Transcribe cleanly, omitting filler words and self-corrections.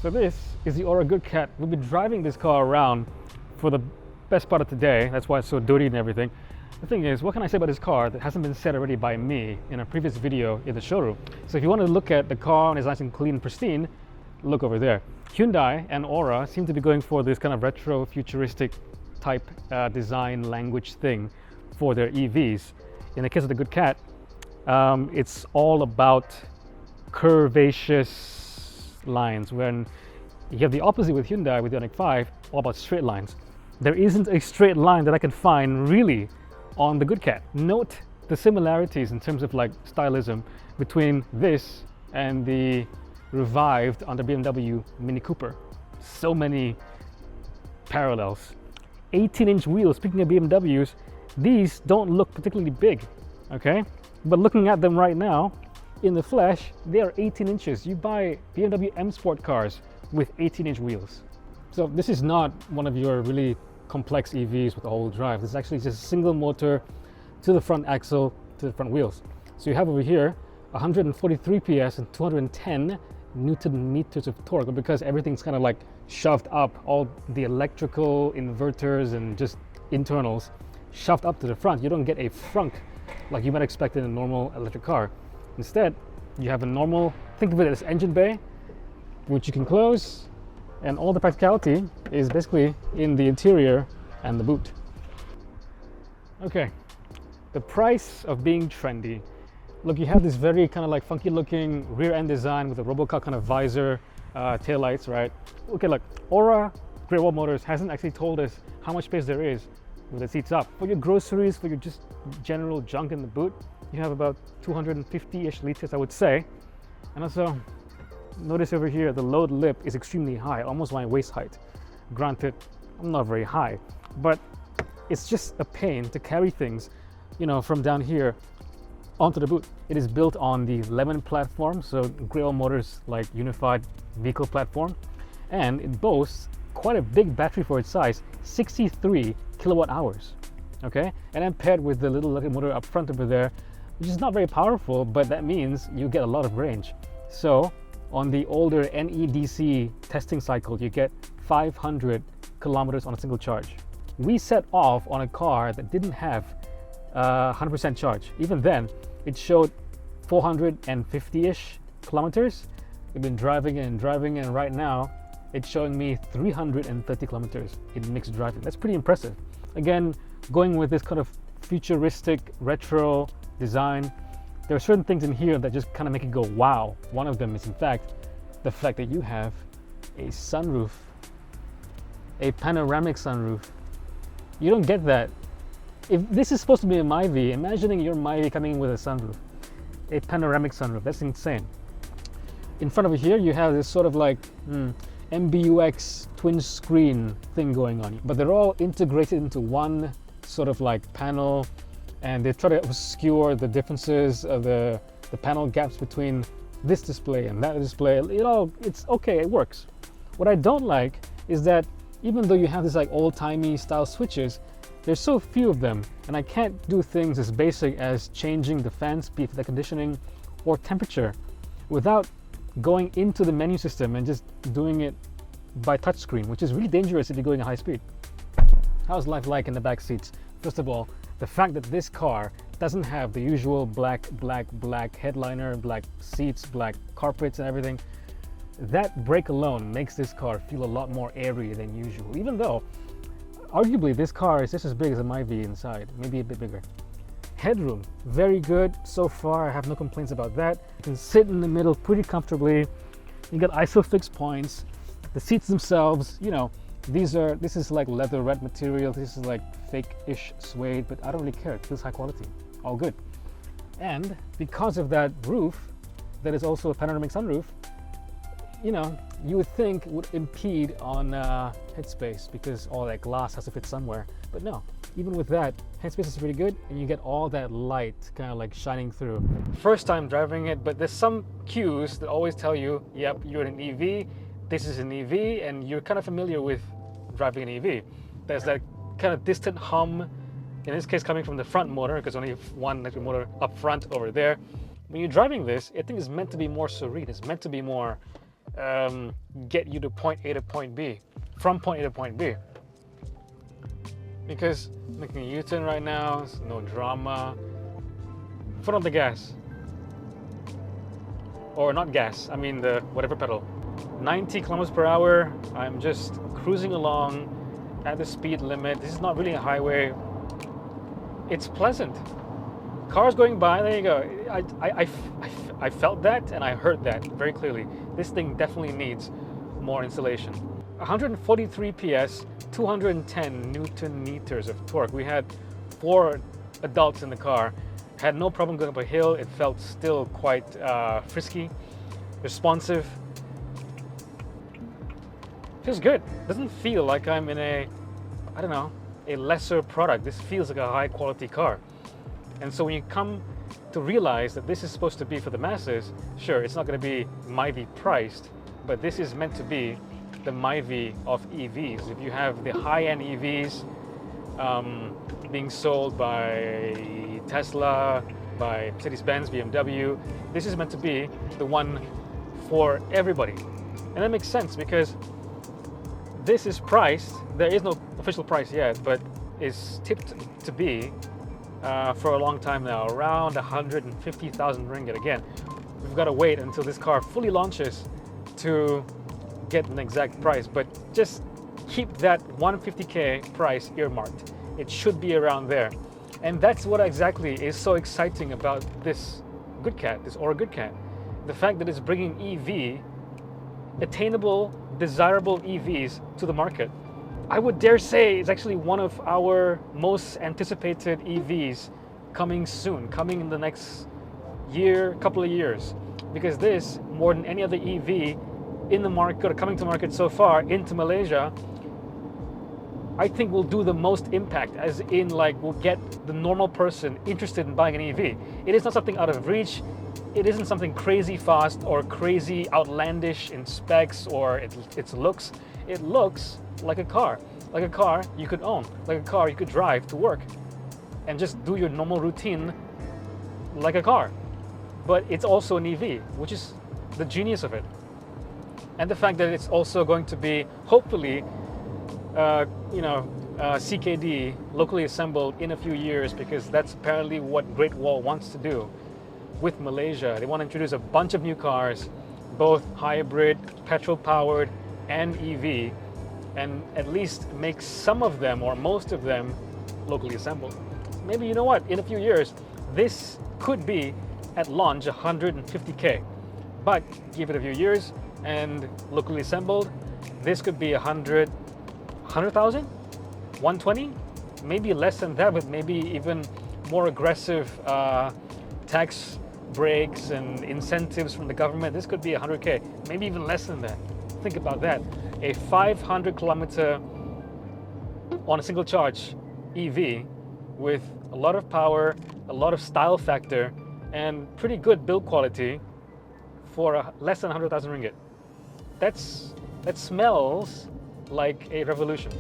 So this is the Ora Good Cat. We've been driving this car around for the best part of today. That's why it's so dirty and everything. The thing is, what can I say about this car that hasn't been said already by me in a previous video in the showroom? So if you want to look at the car and it's nice and clean and pristine, look over there. Hyundai and Ora seem to be going for this kind of retro futuristic type design language thing for their EVs. In the case of the Good Cat, it's all about curvaceous lines, when you have the opposite with Hyundai with the Ioniq 5, all about straight lines. There isn't a straight line that I can find really on the Good Cat. Note the similarities in terms of like stylism between this and the revived under BMW Mini Cooper. So many parallels. 18-inch wheels. Speaking of BMWs, these don't look particularly big, okay? But looking at them right now, in the flesh, they are 18 inches. You buy BMW M Sport cars with 18-inch wheels. So this is not one of your really complex EVs with all-wheel drive. This is actually just a single motor to the front axle, to the front wheels. So you have over here 143 PS and 210 Newton meters of torque. But because everything's kind of like shoved up, all the electrical inverters and just internals shoved up to the front, you don't get a frunk like you might expect in a normal electric car. Instead, you have a normal, think of it as engine bay, which you can close, and all the practicality is basically in the interior and the boot. Okay, the price of being trendy. Look, you have this very kind of like funky looking rear end design with a RoboCop kind of visor, taillights, right? Okay, look, Ora Great Wall Motors hasn't actually told us how much space there is with the seats up. For your groceries, for your just general junk in the boot, you have about 250-ish liters, I would say. And also, notice over here, the load lip is extremely high, almost my waist height. Granted, I'm not very high, but it's just a pain to carry things, you know, from down here onto the boot. It is built on the Lemon platform, so Great Wall Motors like unified vehicle platform, and it boasts quite a big battery for its size, 63 kilowatt hours. Okay, and then paired with the little electric motor up front over there, which is not very powerful, but that means you get a lot of range. So on the older NEDC testing cycle, you get 500 kilometers on a single charge. We set off on a car that didn't have 100% charge. Even then, it showed 450-ish kilometers. We've been driving and right now it's showing me 330 kilometers in mixed driving. That's pretty impressive. Again, going with this kind of futuristic retro design, there are certain things in here that just kind of make it go wow. One of them is in fact the fact that you have a sunroof, a panoramic sunroof. You don't get that. If this is supposed to be a Myvi, imagining your Myvi coming in with a sunroof, a panoramic sunroof, that's insane. In front of here you have this sort of like MBUX twin screen thing going on, but they're all integrated into one sort of like panel, and they try to obscure the differences of the panel gaps between this display and that display. It's okay, it works. What I don't like is that even though you have this like old-timey style switches, there's so few of them, and I can't do things as basic as changing the fan speed, the conditioning, or temperature without going into the menu system and just doing it by touchscreen, which is really dangerous if you're going at high speed. How's life like in the back seats? First of all, the fact that this car doesn't have the usual black headliner, black seats, black carpets and everything, that brake alone makes this car feel a lot more airy than usual, even though arguably this car is just as big as a Myvi inside, maybe a bit bigger. Headroom, very good so far. I have no complaints about that. You can sit in the middle pretty comfortably. You got ISOFIX points. The seats themselves, you know, this is like leather red material. This is like fake-ish suede, but I don't really care. It feels high quality. All good. And because of that roof, that is also a panoramic sunroof, you know, you would think would impede on headspace because all that glass has to fit somewhere. But no, even with that, headspace is pretty good, and you get all that light kind of like shining through. First time driving it, but there's some cues that always tell you, yep, you're in an EV, this is an EV, and you're kind of familiar with driving an EV. There's that kind of distant hum, in this case coming from the front motor, because only one electric motor up front over there. When you're driving this, I think it's meant to be more serene. It's meant to be more get you to point A to point B, from point A to point B. Because making a U-turn right now, no drama. Foot on the gas. Or not gas, I mean the whatever pedal. 90 kilometers per hour, I'm just cruising along at the speed limit. This is not really a highway. It's pleasant. Cars going by, there you go. I felt that and I heard that very clearly. This thing definitely needs more insulation. 143 PS, 210 Newton meters of torque. We had 4 adults in the car. Had no problem going up a hill. It felt still quite frisky, responsive. Feels good. Doesn't feel like I'm in a, I don't know, a lesser product. This feels like a high quality car. And so when you come to realize that this is supposed to be for the masses, sure, it's not going to be Myvi priced, but this is meant to be the Myvi of EVs. If you have the high-end EVs being sold by Tesla, by Mercedes-Benz, BMW, this is meant to be the one for everybody. And that makes sense because this is priced, there is no official price yet, but is tipped to be for a long time now, around 150,000 ringgit. Again, we've got to wait until this car fully launches to get an exact price, but just keep that 150K price earmarked. It should be around there. And that's what exactly is so exciting about this Good Cat, this Ora Good Cat. The fact that it's bringing EV, attainable, desirable EVs to the market. I would dare say it's actually one of our most anticipated EVs coming soon, coming in the next year, couple of years. Because this, more than any other EV in the market, or coming to market so far into Malaysia, I think will do the most impact, as in like will get the normal person interested in buying an EV. It is not something out of reach. It isn't something crazy fast or crazy outlandish in specs or its looks. It looks like a car you could own, like a car you could drive to work and just do your normal routine like a car. But it's also an EV, which is the genius of it. And the fact that it's also going to be, hopefully, CKD, locally assembled, in a few years, because that's apparently what Great Wall wants to do with Malaysia. They want to introduce a bunch of new cars, both hybrid, petrol-powered, and EV, and at least make some of them, or most of them, locally assembled. Maybe, you know what, in a few years, this could be, at launch, 150K. But give it a few years, and locally assembled, this could be 100,000, 120, maybe less than that, but maybe even more aggressive tax breaks and incentives from the government. This could be 100K, maybe even less than that. Think about that. A 500 kilometer on a single charge EV with a lot of power, a lot of style factor, and pretty good build quality for less than 100,000 ringgit. That smells like a revolution.